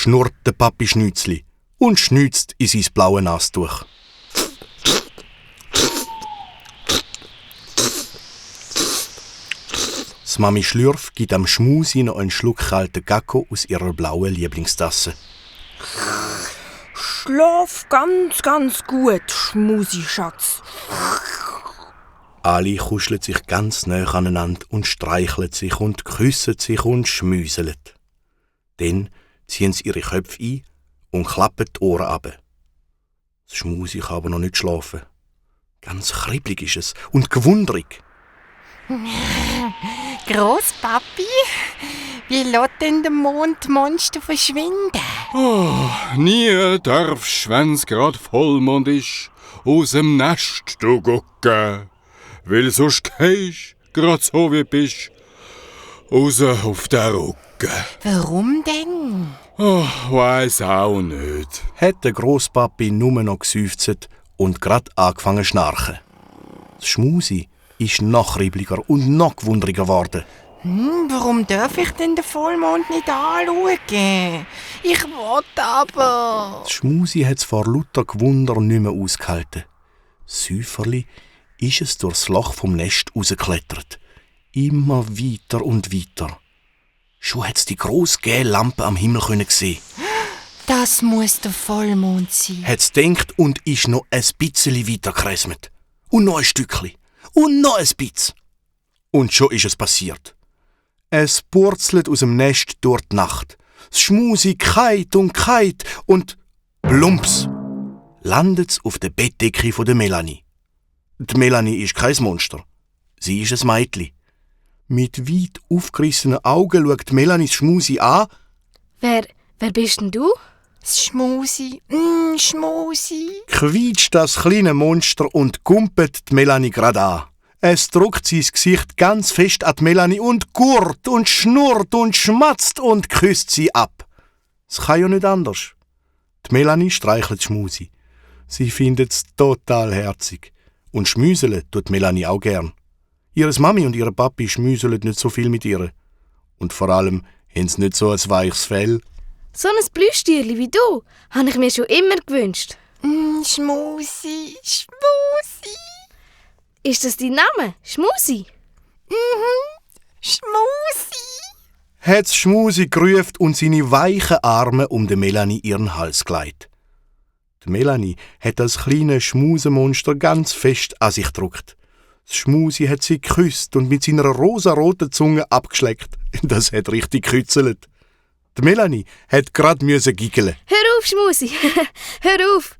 schnurrt der Papi Schnützli und schnützt in sein blaues Nastuch. Die Mami Schlürf gibt am Schmusi noch einen Schluck kalten Kakao aus ihrer blauen Lieblingstasse. Schlaf ganz, ganz gut, Schmusi-Schatz. Alle kuscheln sich ganz nah aneinander und streicheln sich und küssen sich und schmüseln. Dann ziehen sie ihre Köpfe ein und klappen die Ohren ab. Das Schmusi kann aber noch nicht schlafen. Ganz kribbelig ist es und gewundrig. Grosspapi, wie lässt denn der Mondmonster verschwinden? Nie darfst, wenn's grad Vollmond ist, aus dem Nest du gucken. Weil sonst gehst, grad so wie bist, raus auf den Rücken. Warum denn? Weiss auch nicht. Hat der Grosspapi nur noch geseufzt und grad angefangen zu schnarchen. Das Schmusi ist noch kribbliger und noch gewundriger geworden. Warum darf ich denn den Vollmond nicht anschauen? Ich will aber. Das Schmusi hat es vor lauter Gewunder nicht mehr ausgehalten. Das Säuferli ist es durchs Loch vom Nest rausgeklettert. Immer weiter und weiter. Schon hat es die grosse gelbe Lampe am Himmel sehen. Das muss der Vollmond sein. Hat es gedacht und ist noch ein bisschen weiter gekräsmet. Und noch ein Stückchen. Und noch ein bisschen. Und schon ist es passiert. Es purzelt aus dem Nest durch die Nacht. Das Schmusi keit und plumps landet's auf der Bettdecke von der Melanie. Die Melanie ist kein Monster. Sie ist ein Mädchen. Mit weit aufgerissenen Augen schaut Melanie das Schmusi an. Wer bist denn du? Das Schmusi, Schmusi. Quietscht das kleine Monster und kumpelt die Melanie grad an. Es drückt sein Gesicht ganz fest an die Melanie und gurrt und schnurrt und schmatzt und küsst sie ab. Es kann ja nicht anders. Die Melanie streichelt Schmusi. Sie findet es total herzig. Und schmüseln tut Melanie auch gern. Ihre Mami und ihre Papi schmüseln nicht so viel mit ihr. Und vor allem haben sie nicht so ein weiches Fell. So ein Plüschtierli wie du habe ich mir schon immer gewünscht. Schmusi, Schmusi. Ist das dein Name? Schmusi? Schmusi. Hat's Schmusi gerufen und seine weichen Arme um der Melanie ihren Hals gelegt. Die Melanie hat das kleine Schmusemonster ganz fest an sich gedrückt. Das Schmusi hat sie geküsst und mit seiner rosaroten Zunge abgeschleckt. Das hat richtig gekützelt. Die Melanie hat grad giggeln. Hör auf, Schmusi. Hör auf.